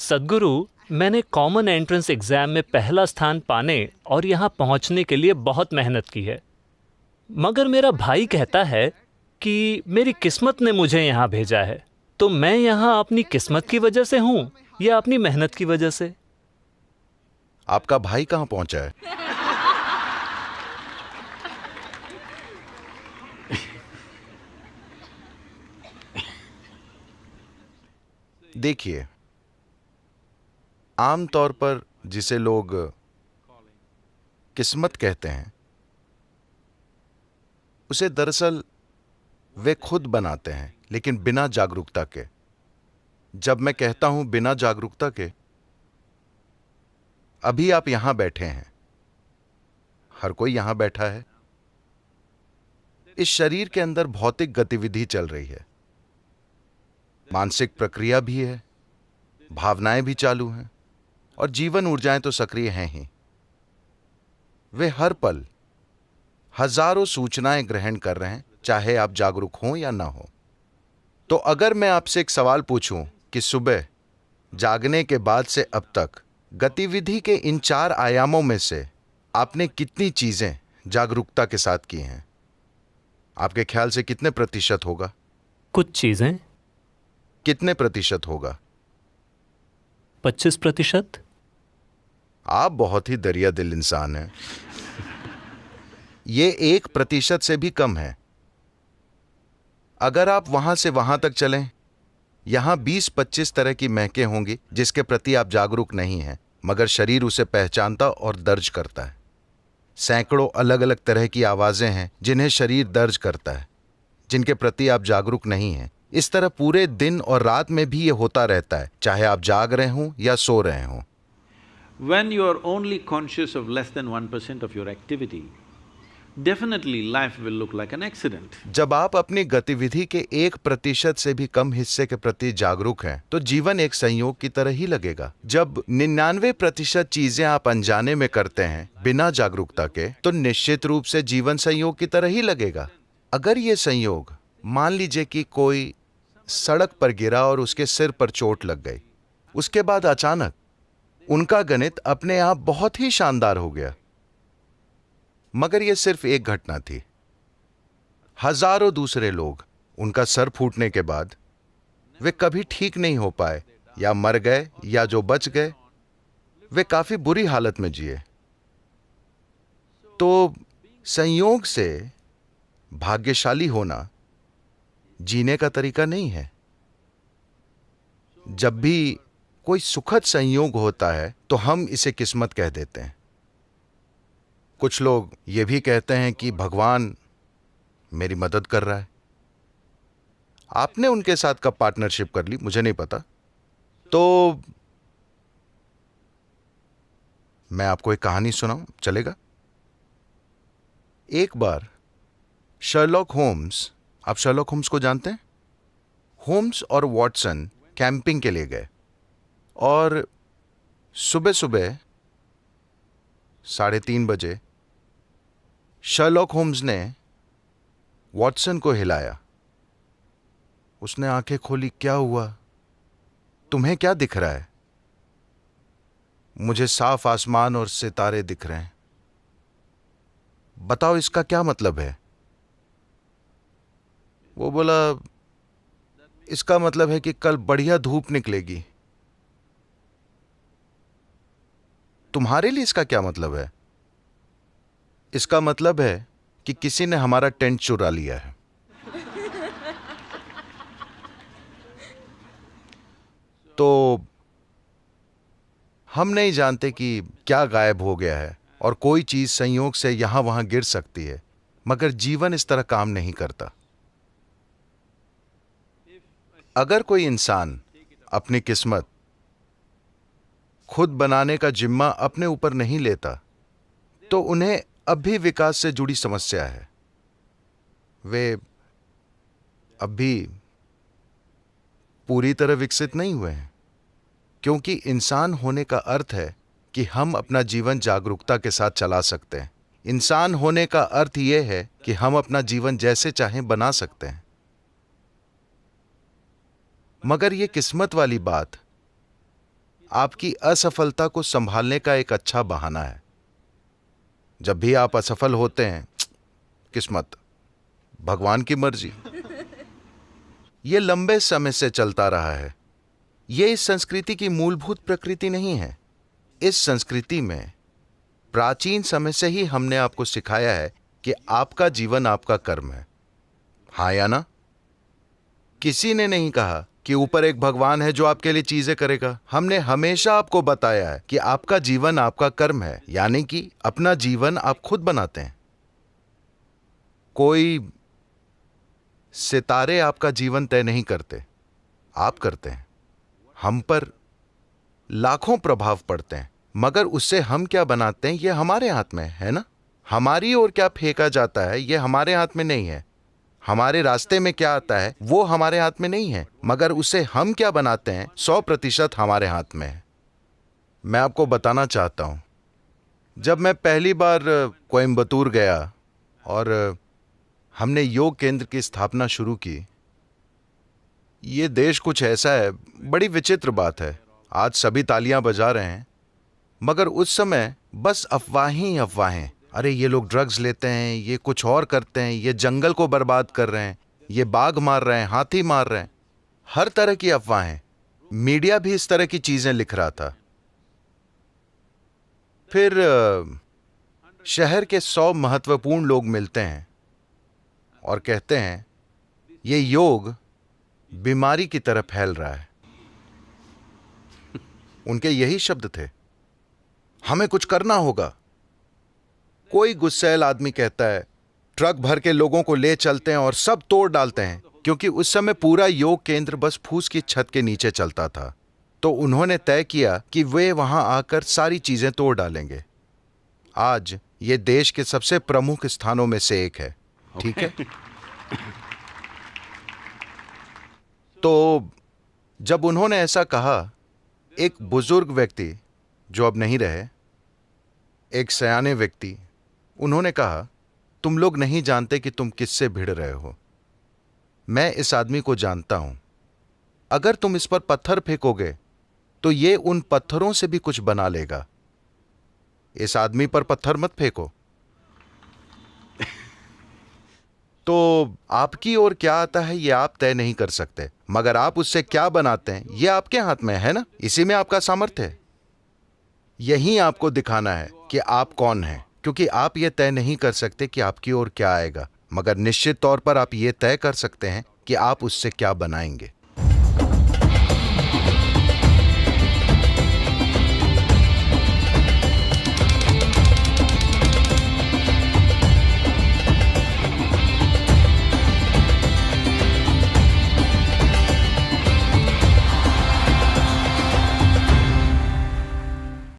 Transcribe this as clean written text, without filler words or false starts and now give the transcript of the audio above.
सद्गुरु, मैंने common entrance exam में पहला स्थान पाने और यहाँ पहुँचने के लिए बहुत मेहनत की है। मगर मेरा भाई कहता है कि मेरी किस्मत ने मुझे यहाँ भेजा है। तो मैं यहाँ अपनी किस्मत की वजह से हूँ या अपनी मेहनत की वजह से? आपका भाई कहाँ पहुंचा है? देखिए, आमतौर पर जिसे लोग किस्मत कहते हैं, उसे दरअसल वे खुद बनाते हैं, लेकिन बिना जागरूकता के। जब मैं कहता हूं बिना जागरूकता के, अभी आप यहां बैठे हैं, हर कोई यहां बैठा है। इस शरीर के अंदर भौतिक गतिविधि चल रही है, मानसिक प्रक्रिया भी है, भावनाएं भी चालू हैं और जीवन ऊर्जाएं तो सक्रिय हैं ही। वे हर पल हजारों सूचनाएं ग्रहण कर रहे हैं, चाहे आप जागरूक हों या ना हो। तो अगर मैं आपसे एक सवाल पूछूं कि सुबह जागने के बाद से अब तक गतिविधि के इन 4 आयामों में से आपने कितनी चीजें जागरूकता के साथ की हैं, आपके ख्याल से कितने प्रतिशत होगा? कुछ चीजें। कितने प्रतिशत होगा? 25%। आप बहुत ही दरिया दिल इंसान हैं। ये 1% से भी कम है। अगर आप वहां से वहां तक चलें, यहां 20-25 तरह की महकें होंगी जिसके प्रति आप जागरूक नहीं हैं, मगर शरीर उसे पहचानता और दर्ज करता है। सैकड़ों अलग अलग तरह की आवाजें हैं जिन्हें शरीर दर्ज करता है, जिनके प्रति आप जागरूक नहीं हैं। इस तरह पूरे दिन और रात में भी ये होता रहता है, चाहे आप जाग रहे हों या सो रहे हों। When you are only conscious of less than 1% of your activity, definitely life will look like an accident. जब आप अपनी गतिविधि के 1% से भी कम हिस्से के प्रति जागरूक हैं, तो जीवन एक संयोग की तरह ही लगेगा। जब 99% चीजें आप अनजाने में करते हैं, बिना जागरूकता के, तो निश्चित रूप से जीवन संयोग की तरह ही लगेगा। अगर ये संयोग, मान लीजिए कि कोई सड़क पर गिरा और उसके सिर पर चोट लग गई, उसके बाद अचानक उनका गणित अपने आप बहुत ही शानदार हो गया। मगर यह सिर्फ एक घटना थी। हजारों दूसरे लोग, उनका सर फूटने के बाद वे कभी ठीक नहीं हो पाए, या मर गए, या जो बच गए वे काफी बुरी हालत में जिए। तो संयोग से भाग्यशाली होना जीने का तरीका नहीं है। जब भी कोई सुखद संयोग होता है तो हम इसे किस्मत कह देते हैं। कुछ लोग ये भी कहते हैं कि भगवान मेरी मदद कर रहा है। आपने उनके साथ कब पार्टनरशिप कर ली, मुझे नहीं पता। तो मैं आपको एक कहानी सुनाऊं, चलेगा? एक बार शर्लॉक होम्स, आप शर्लॉक होम्स को जानते हैं? होम्स और वॉटसन कैंपिंग के लिए गए और सुबह सुबह 3:30 बजे शर्लॉक होम्स ने वॉटसन को हिलाया। उसने आंखें खोली। क्या हुआ? तुम्हें क्या दिख रहा है? मुझे साफ आसमान और सितारे दिख रहे हैं। बताओ इसका क्या मतलब है? वो बोला, इसका मतलब है कि कल बढ़िया धूप निकलेगी। तुम्हारे लिए इसका क्या मतलब है? इसका मतलब है कि किसी ने हमारा टेंट चुरा लिया है। तो हम नहीं जानते कि क्या गायब हो गया है और कोई चीज संयोग से यहां वहां गिर सकती है, मगर जीवन इस तरह काम नहीं करता। अगर कोई इंसान अपनी किस्मत खुद बनाने का जिम्मा अपने ऊपर नहीं लेता, तो उन्हें अब भी विकास से जुड़ी समस्या है। वे अब भी पूरी तरह विकसित नहीं हुए हैं, क्योंकि इंसान होने का अर्थ है कि हम अपना जीवन जागरूकता के साथ चला सकते हैं। इंसान होने का अर्थ यह है कि हम अपना जीवन जैसे चाहें बना सकते हैं। मगर यह किस्मत वाली बात आपकी असफलता को संभालने का एक अच्छा बहाना है। जब भी आप असफल होते हैं, किस्मत, भगवान की मर्जी। ये लंबे समय से चलता रहा है। ये इस संस्कृति की मूलभूत प्रकृति नहीं है। इस संस्कृति में प्राचीन समय से ही हमने आपको सिखाया है कि आपका जीवन आपका कर्म है। हाँ या ना? किसी ने नहीं कहा कि ऊपर एक भगवान है जो आपके लिए चीजें करेगा। हमने हमेशा आपको बताया है कि आपका जीवन आपका कर्म है, यानी कि अपना जीवन आप खुद बनाते हैं। कोई सितारे आपका जीवन तय नहीं करते, आप करते हैं। हम पर लाखों प्रभाव पड़ते हैं, मगर उससे हम क्या बनाते हैं ये हमारे हाथ में है ना। हमारी ओर क्या फेंका जाता है ये हमारे हाथ में नहीं है। हमारे रास्ते में क्या आता है वो हमारे हाथ में नहीं है, मगर उसे हम क्या बनाते हैं 100% हमारे हाथ में है। मैं आपको बताना चाहता हूं, जब मैं पहली बार कोयम्बतूर गया और हमने योग केंद्र की स्थापना शुरू की, ये देश कुछ ऐसा है, बड़ी विचित्र बात है। आज सभी तालियां बजा रहे हैं, मगर उस समय बस अफवाहें ही अफवाहें। अरे ये लोग ड्रग्स लेते हैं, ये कुछ और करते हैं, ये जंगल को बर्बाद कर रहे हैं, ये बाघ मार रहे हैं, हाथी मार रहे हैं, हर तरह की अफवाहें। मीडिया भी इस तरह की चीजें लिख रहा था। फिर शहर के 100 महत्वपूर्ण लोग मिलते हैं और कहते हैं ये योग बीमारी की तरह फैल रहा है। उनके यही शब्द थे, हमें कुछ करना होगा। कोई गुस्सैल आदमी कहता है ट्रक भर के लोगों को ले चलते हैं और सब तोड़ डालते हैं, क्योंकि उस समय पूरा योग केंद्र बस फूस की छत के नीचे चलता था। तो उन्होंने तय किया कि वे वहां आकर सारी चीजें तोड़ डालेंगे। आज ये देश के सबसे प्रमुख स्थानों में से एक है, ठीक है। तो जब उन्होंने ऐसा कहा, एक बुजुर्ग व्यक्ति जो अब नहीं रहे, एक सयाने व्यक्ति, उन्होंने कहा तुम लोग नहीं जानते कि तुम किससे भिड़ रहे हो। मैं इस आदमी को जानता हूं। अगर तुम इस पर पत्थर फेंकोगे तो ये उन पत्थरों से भी कुछ बना लेगा। इस आदमी पर पत्थर मत फेंको। तो आपकी ओर क्या आता है ये आप तय नहीं कर सकते, मगर आप उससे क्या बनाते हैं ये आपके हाथ में है ना। इसी में आपका सामर्थ्य है। यही आपको दिखाना है कि आप कौन हैं, क्योंकि आप ये तय नहीं कर सकते कि आपकी ओर क्या आएगा, मगर निश्चित तौर पर आप ये तय कर सकते हैं कि आप उससे क्या बनाएंगे।